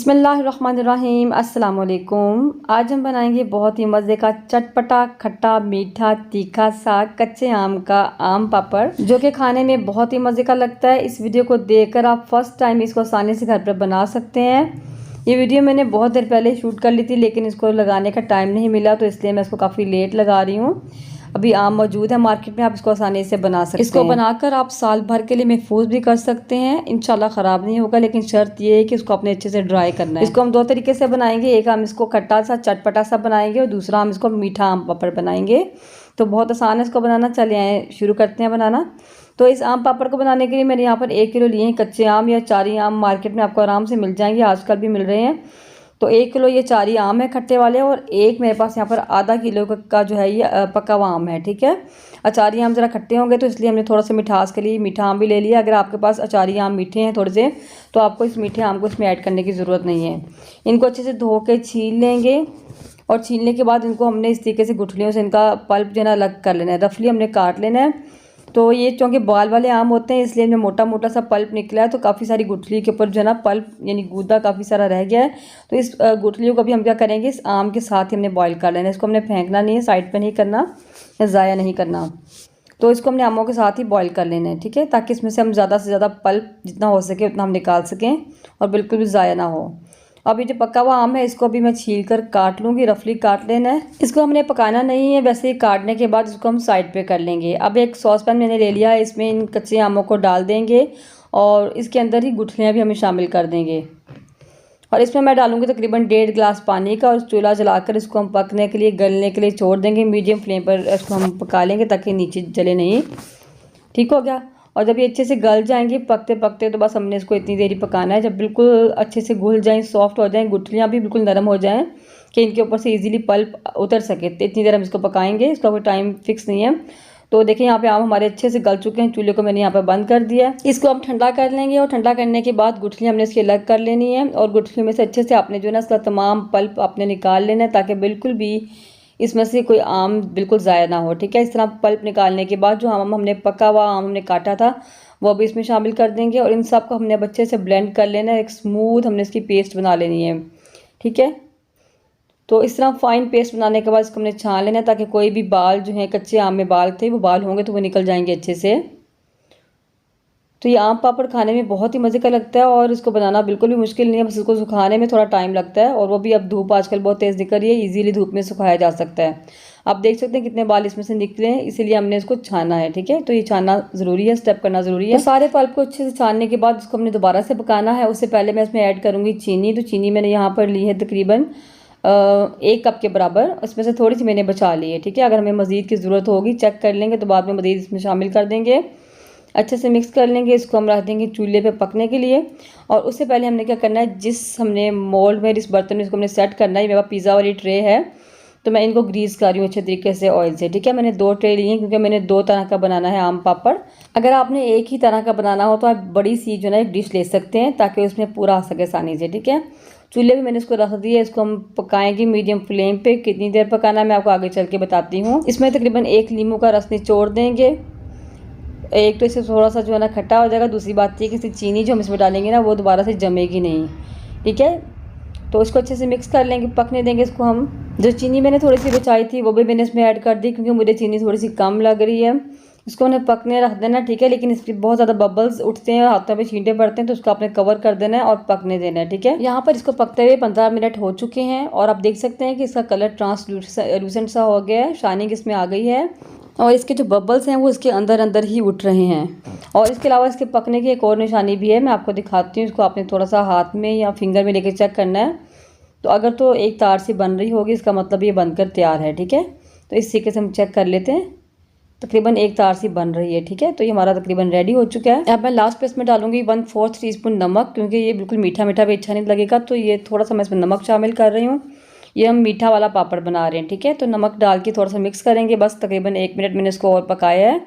बिस्मिल्लाहिर्रहमानिर्रहीम अस्सलाम वालेकुम। आज हम बनाएंगे बहुत ही मज़े का चटपटा खट्टा मीठा तीखा सा कच्चे आम का आम पापड़, जो कि खाने में बहुत ही मज़े का लगता है। इस वीडियो को देखकर आप फर्स्ट टाइम इसको आसानी से घर पर बना सकते हैं। ये वीडियो मैंने बहुत देर पहले शूट कर ली थी, लेकिन इसको लगाने का टाइम नहीं मिला, तो इसलिए मैं इसको काफ़ी लेट लगा रही हूँ। अभी आम मौजूद है मार्केट में, आप इसको आसानी से बना सकते हैं। इसको बनाकर आप साल भर के लिए महफूज भी कर सकते हैं, इंशाल्लाह ख़राब नहीं होगा। लेकिन शर्त ये है कि इसको अपने अच्छे से ड्राई करना है। इसको हम दो तरीके से बनाएंगे, एक हम इसको खट्टा सा चटपटा सा बनाएंगे और दूसरा हम इसको मीठा आम पापड़ बनाएंगे। तो बहुत आसान है इसको बनाना। चले आए शुरू करते हैं बनाना। तो इस आम पापड़ को बनाने के लिए मैंने यहाँ पर 1 किलो लिए हैं कच्चे आम, या चारी आम मार्केट में आपको आराम से मिल जाएंगे, आजकल भी मिल रहे हैं। तो 1 किलो ये चारी आम है खट्टे वाले, और एक मेरे पास यहाँ पर आधा किलो का जो है ये पका हुआ आम है। ठीक है, अचारी आम ज़रा खट्टे होंगे तो इसलिए हमने थोड़ा सा मिठास के लिए मीठा आम भी ले लिया। अगर आपके पास अचारी आम मीठे हैं थोड़े से, तो आपको इस मीठे आम को इसमें ऐड करने की ज़रूरत नहीं है। इनको अच्छे से धो के छील लेंगे, और छीलने के बाद इनको हमने इस तरीके से गुठलियों से इनका पल्प जो है ना अलग कर लेना है, रफली हमने काट लेना है। तो ये चूँकि बाल वाले आम होते हैं, इसलिए इनमें मोटा मोटा सा पल्प निकला है, तो काफ़ी सारी गुठली के ऊपर जो है ना पल्प यानी गूदा काफ़ी सारा रह गया है। तो इस गुठलियों को भी हम क्या करेंगे, इस आम के साथ ही हमने बॉईल कर लेना है। इसको हमने फेंकना नहीं है, साइड पर नहीं करना या ज़ाया नहीं करना। तो इसको हमने आमों के साथ ही बॉईल कर लेना है। ठीक है, ताकि इसमें से हम ज़्यादा से ज़्यादा पल्प जितना हो सके उतना हम निकाल सकें और बिल्कुल भी ज़ाया ना हो। अब ये जो पका हुआ आम है, इसको भी मैं छील कर काट लूँगी, रफली काट लेना है। इसको हमने पकाना नहीं है, वैसे ही काटने के बाद इसको हम साइड पे कर लेंगे। अब एक सॉस पैन मैंने ले लिया है, इसमें इन कच्चे आमों को डाल देंगे और इसके अंदर ही गुठलियाँ भी हमें शामिल कर देंगे। और इसमें मैं डालूँगी तकरीबन 1.5 गिलास पानी का, और चूल्हा जलाकर इसको हम पकने के लिए गलने के लिए छोड़ देंगे। मीडियम फ्लेम पर इसको हम पका लेंगे ताकि नीचे जले नहीं। ठीक हो गया। और जब ये अच्छे से गल जाएंगे पकते पकते, तो बस हमने इसको इतनी देर ही पकाना है, जब बिल्कुल अच्छे से घुल जाएं, सॉफ्ट हो जाएं, गुठलियाँ भी बिल्कुल नरम हो जाएं कि इनके ऊपर से इजीली पल्प उतर सके। तो इतनी देर हम इसको पकाएंगे, इसका कोई टाइम फिक्स नहीं है। तो देखें यहाँ पे आम हमारे अच्छे से गल चुके हैं। चूल्हे को मैंने यहाँ पर बंद कर दिया। इसको हम ठंडा कर लेंगे, और ठंडा करने के बाद गुठलियाँ हमने इसकी अलग कर लेनी है, और गुठलियों में से अच्छे से आपने जो है ना इसका तमाम पल्प आपने निकाल लेना है, ताकि बिल्कुल भी इसमें से कोई आम बिल्कुल ज़ाया ना हो। ठीक है, इस तरह पल्प निकालने के बाद जो आम हमने पका हुआ आम हमने काटा था वो भी इसमें शामिल कर देंगे, और इन सब को हमने अब अच्छे से ब्लेंड कर लेना है। एक स्मूथ हमने इसकी पेस्ट बना लेनी है। ठीक है, तो इस तरह फाइन पेस्ट बनाने के बाद इसको हमने छान लेना है, ताकि कोई भी बाल जो है कच्चे आम में बाल थे वो बाल होंगे तो वो निकल जाएंगे अच्छे से। तो ये आम पापड़ खाने में बहुत ही मज़े का लगता है, और इसको बनाना बिल्कुल भी मुश्किल नहीं है, बस इसको सुखाने में थोड़ा टाइम लगता है। और वो भी अब धूप आजकल बहुत तेज़ दिख रही है, इजीली धूप में सुखाया जा सकता है। आप देख सकते हैं कितने बाल इसमें से निकले हैं, इसीलिए हमने इसको छाना है। ठीक है, तो ये छानना ज़रूरी है, स्टेप करना ज़रूरी है। तो सारे पल्प को अच्छे से छानने के बाद इसको हमने दोबारा से पकाना है। उससे पहले मैं इसमें ऐड करूँगी चीनी। तो चीनी मैंने यहाँ पर ली है तकरीबन 1 कप के बराबर, उसमें से थोड़ी सी मैंने बचा ली है। ठीक है, अगर हमें मज़ीद की ज़रूरत होगी चेक कर लेंगे, तो बाद में मज़ीद इसमें शामिल कर देंगे। अच्छे से मिक्स कर लेंगे। इसको हम रख देंगे चूल्हे पे पकने के लिए। और उससे पहले हमने क्या करना है, जिस हमने मोल्ड में इस बर्तन में इसको हमने सेट करना है, मेरे पास पिज़्ज़ा वाली ट्रे है, तो मैं इनको ग्रीस कर रही हूँ अच्छे तरीके से ऑयल से। ठीक है, मैंने 2 ट्रे लिए हैं, क्योंकि मैंने 2 तरह का बनाना है आम पापड़। अगर आपने एक ही तरह का बनाना हो तो आप बड़ी सी जो है एक डिश ले सकते हैं, ताकि उसमें पूरा आ सके आसानी से। ठीक है, चूल्हे पे मैंने इसको रख दिया। इसको हम पकाएंगे मीडियम फ्लेम पे। कितनी देर पकाना है मैं आपको आगे चल के बताती हूँ। इसमें तकरीबन 1 नींबू का रस निचोड़ देंगे। एक तो इससे थोड़ा सा जो है ना खट्टा हो जाएगा, दूसरी बात ये कि इसकी चीनी जो हम इसमें डालेंगे ना वो दोबारा से जमेगी नहीं। ठीक है, तो इसको अच्छे से मिक्स कर लेंगे, पकने देंगे इसको हम। जो चीनी मैंने थोड़ी सी बचाई थी वो भी मैंने इसमें ऐड कर दी, क्योंकि मुझे चीनी थोड़ी सी कम लग रही है। इसको उन्हें पकने रख देना। ठीक है, लेकिन इसकी बहुत ज़्यादा बबल्स उठते हैं और हाथों पे छींटे पड़ते हैं, तो उसको आपने कवर कर देना है और पकने देना है। ठीक है, यहाँ पर इसको पकते हुए 15 मिनट हो चुके हैं, और आप देख सकते हैं कि इसका कलर ट्रांसलूसेंट सा हो गया है, शाइनिंग इसमें आ गई है, और इसके जो बबल्स हैं वो इसके अंदर अंदर ही उठ रहे हैं। और इसके अलावा इसके पकने की एक और निशानी भी है, मैं आपको दिखाती हूँ। इसको आपने थोड़ा सा हाथ में या फिंगर में लेके चेक करना है। तो अगर तो एक तार से बन रही होगी, इसका मतलब ये बनकर तैयार है। ठीक है, तो इस तरीके से हम चेक कर लेते हैं। तकरीबन एक तार सी बन रही है। ठीक है, तो ये हमारा तकरीबन रेडी हो चुका है। अब मैं लास्ट पे इसमें डालूंगी 1/4 टीस्पून नमक, क्योंकि ये बिल्कुल मीठा मीठा भी अच्छा नहीं लगेगा, तो ये थोड़ा सा मैं इसमें नमक शामिल कर रही हूँ। ये हम मीठा वाला पापड़ बना रहे हैं। ठीक है, तो नमक डाल के थोड़ा सा मिक्स करेंगे। बस तकरीबन 1 मिनट मैंने इसको और पकाया है,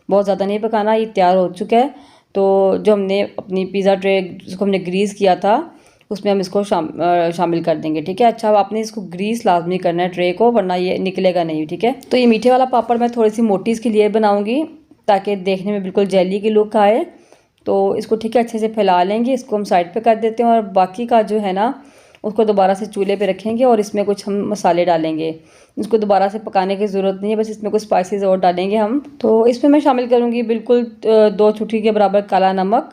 बहुत ज़्यादा नहीं पकाना। ये तैयार हो चुका है। तो जो हमने अपनी पिज़्ज़ा ट्रे जिसको हमने ग्रीस किया था उसमें हम इसको शामिल कर देंगे। ठीक है, अच्छा अब आपने इसको ग्रीस लाजमी करना है ट्रे को, वरना ये निकलेगा नहीं। ठीक है, तो ये मीठे वाला पापड़ मैं थोड़ी सी मोटी इसकी लेयर बनाऊंगी, ताकि देखने में बिल्कुल जेली की लुक आए। तो इसको ठीक है अच्छे से फैला लेंगे। इसको हम साइड पे कर देते हैं और बाकी का जो है ना उसको दोबारा से चूल्हे पे रखेंगे और इसमें कुछ हम मसाले डालेंगे। इसको दोबारा से पकाने की ज़रूरत नहीं है, बस इसमें कुछ स्पाइसेस और डालेंगे हम। तो इसमें मैं शामिल करूँगी बिल्कुल 2 चुटकी के बराबर काला नमक,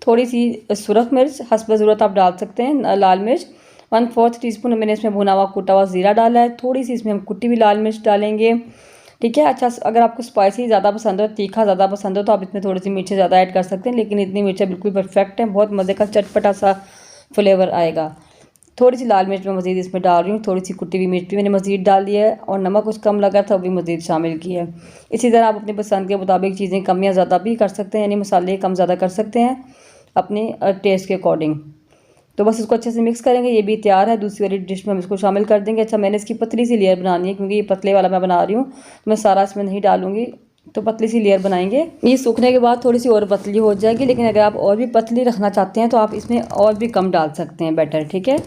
थोड़ी सी सुरख मिर्च, हस्ब ज़रूरत आप डाल सकते हैं, लाल मिर्च 1/4 टीस्पून मैंने इसमें भुना हुआ कुटा हुआ ज़ीरा डाला है। थोड़ी सी इसमें हम कुटी हुई लाल मिर्च डालेंगे, ठीक है। अच्छा, अगर आपको स्पाइसी ज़्यादा पसंद हो, तीखा ज़्यादा पसंद हो तो आप इसमें थोड़ी सी मिर्चें ज़्यादा ऐड कर सकते हैं, लेकिन इतनी मिर्चें बिल्कुल परफेक्ट हैं, बहुत मज़े का चटपटा सा फ्लेवर आएगा। थोड़ी सी लाल मिर्च मैं मज़ीद इसमें डाल रही हूँ, थोड़ी सी कुटी हुई मिर्च भी मैंने मज़ीद डाल दी है और नमक कुछ कम लगा था वो भी मज़ीद शामिल की है। इसी तरह आप अपनी पसंद के मुताबिक चीज़ें कम या ज़्यादा भी कर सकते हैं, यानी मसाले कम ज़्यादा कर सकते हैं अपने टेस्ट के अकॉर्डिंग। तो बस इसको अच्छे से मिक्स करेंगे। ये भी तैयार है। दूसरी वाली डिश में हम इसको शामिल कर देंगे। अच्छा, मैंने इसकी पतली सी लेयर बनानी है क्योंकि ये पतले वाला मैं बना रही हूँ, तो मैं सारा इसमें नहीं डालूंगी, तो पतली सी लेयर बनाएंगे। ये सूखने के बाद थोड़ी सी और पतली हो जाएगी, लेकिन अगर आप और भी पतली रखना चाहते हैं तो आप इसमें और भी कम डाल सकते हैं बैटर, ठीक है।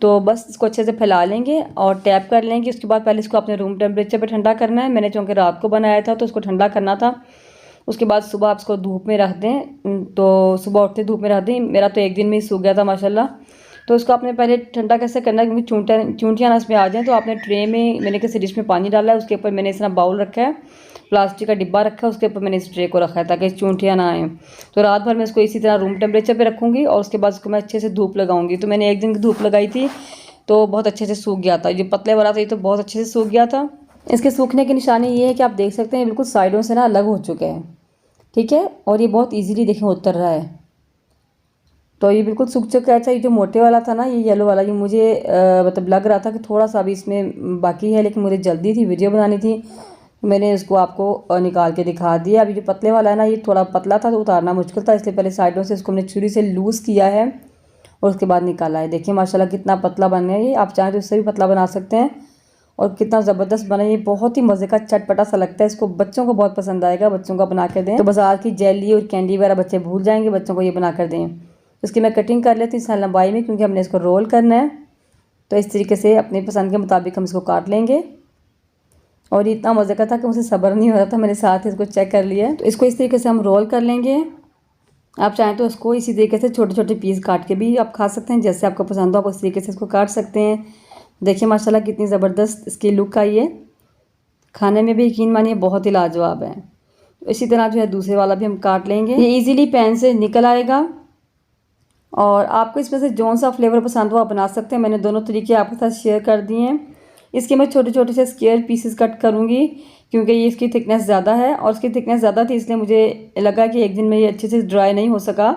तो बस इसको अच्छे से फैला लेंगे और टैप कर लेंगे। उसके बाद पहले इसको अपने रूम टेम्परेचर पर ठंडा करना है। मैंने चूँकि रात को बनाया था तो उसको ठंडा करना था। उसके बाद सुबह आप इसको धूप में रख दें, तो सुबह उठते धूप में रख दें। मेरा तो एक दिन में ही सूख गया था माशाल्लाह। तो उसको आपने पहले ठंडा कैसे करना है, क्योंकि चूंटियाँ ना इसमें आ जाएँ, तो आपने ट्रे में, मैंने किसी डिश में पानी डाला है, उसके ऊपर मैंने इस तरह बाउल रखा है, प्लास्टिक का डिब्बा रखा है, उसके ऊपर मैंने इस ट्रे को रखा है ताकि चूंटियाँ ना आएँ। तो रात भर मैं इसको इसी तरह रूम टेम्परेचर पे रखूँगी और उसके बाद उसको मैं अच्छे से धूप लगाऊंगी। तो मैंने एक दिन की धूप लगाई थी तो बहुत अच्छे से सूख गया था। जो पतले वाला था ये तो बहुत अच्छे से सूख गया था। इसके सूखने की निशानी ये है कि आप देख सकते हैं बिल्कुल साइडों से ना अलग हो चुके हैं, ठीक है, और ये बहुत ईजीली देखें उतर रहा है। तो ये बिल्कुल सूख चुका है। अच्छा, ये जो मोटे वाला था ना, ये येलो वाला, ये मुझे मतलब लग रहा था कि थोड़ा सा अभी इसमें बाकी है, लेकिन मुझे जल्दी थी, वीडियो बनानी थी, मैंने इसको आपको निकाल के दिखा दिया। अभी जो पतले वाला है ना, ये थोड़ा पतला था तो उतारना मुश्किल था, इसलिए पहले साइडों से इसको हमने छुरी से लूज़ किया है और उसके बाद निकाला है। देखिए माशाल्लाह कितना पतला बन गया ये। आप चाहें तो इससे भी पतला बना सकते हैं और कितना ज़बरदस्त बना। ये बहुत ही मज़े का चटपटा सा लगता है, इसको बच्चों को बहुत पसंद आएगा। बच्चों को बना कर दें तो बाजार की जेली और कैंडी वगैरह बच्चे भूल जाएंगे, बच्चों को ये बना कर दें। इसकी मैं कटिंग कर लेती हूँ इस लंबाई में, क्योंकि हमने इसको रोल करना है। तो इस तरीके से अपनी पसंद के मुताबिक हम इसको काट लेंगे। और ये इतना मज़े का था कि मुझे सब्र नहीं हो रहा था, मैंने साथ ही इसको चेक कर लिया। तो इसको इस तरीके से हम रोल कर लेंगे। आप चाहें तो इसको इसी तरीके से छोटे छोटे पीस काट के भी आप खा सकते हैं, जैसे आपको पसंद हो आप उस तरीके से इसको काट सकते हैं। देखिए माशाल्लाह कितनी ज़बरदस्त इसकी लुक आई है, खाने में भी यकीन मानिए बहुत ही लाजवाब है। इसी तरह जो है दूसरे वाला भी हम काट लेंगे। ये इजीली पैन से निकल आएगा और आपको इसमें से जौन सा फ्लेवर पसंद हो आप बना सकते हैं। मैंने दोनों तरीके आपके साथ शेयर कर दिए हैं। इसके मैं छोटे छोटे से स्क्वायर पीसेस कट करूँगी क्योंकि ये इसकी थिकनेस ज़्यादा है और इसकी थिकनेस ज़्यादा थी, इसलिए मुझे लगा कि एक दिन में ये अच्छे से ड्राई नहीं हो सका,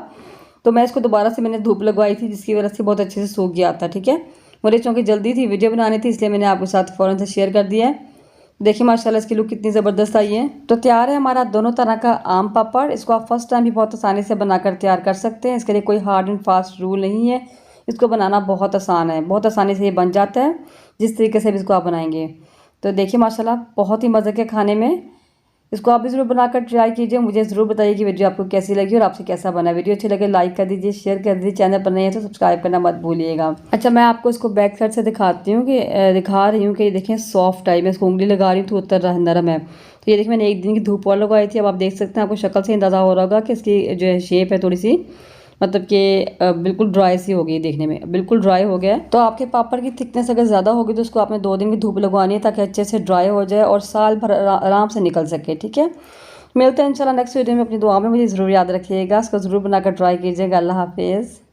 तो मैं इसको दोबारा से मैंने धूप लगवाई थी, जिसकी वजह से बहुत अच्छे से सूख गया था, ठीक है। मुझे चूँकि जल्दी थी, वीडियो बनानी थी, इसलिए मैंने आपके साथ फ़ौरन से शेयर कर दिया है। देखिए माशाल्लाह इसकी लुक कितनी ज़बरदस्त आई है। तो तैयार है हमारा दोनों तरह का आम पापड़। इसको आप फर्स्ट टाइम भी बहुत आसानी से बनाकर तैयार कर सकते हैं। इसके लिए कोई हार्ड एंड फास्ट रूल नहीं है, इसको बनाना बहुत आसान है, बहुत आसानी से ये बन जाता है जिस तरीके से भी इसको आप बनाएंगे। तो देखिए माशाल्लाह बहुत ही मज़े के खाने में, इसको आप भी ज़रूर बनाकर ट्राई कीजिए। मुझे ज़रूर बताइए कि वीडियो आपको कैसी लगी और आपसे कैसा बना। वीडियो अच्छी लगे लाइक कर दीजिए, शेयर कर दीजिए, चैनल पर नहीं है तो सब्सक्राइब करना मत भूलिएगा। अच्छा, मैं आपको इसको बैक साइड से दिखा रही हूँ कि ये देखें सॉफ्ट है। मैं इसको उंगली लगा रही हूँ तो उतर रहा है, नरम है। तो ये देखिए मैंने एक दिन की धूप और लगाई थी। अब आप देख सकते हैं, आपको शक्ल से अंदाज़ा हो रहा होगा कि इसकी जो है शेप है थोड़ी सी, मतलब कि बिल्कुल ड्राई सी हो गई, देखने में बिल्कुल ड्राई हो गया है। तो आपके पापड़ की थिकनेस अगर ज़्यादा होगी तो उसको आपने 2 दिन की धूप लगवानी है ताकि अच्छे से ड्राई हो जाए और साल भर आराम से निकल सके, ठीक है। मिलते हैं इंशाल्लाह नेक्स्ट वीडियो में। अपनी दुआ में मुझे ज़रूर याद रखिएगा, इसको ज़रूर बनाकर ट्राई कीजिएगा। अल्लाह हाफिज़।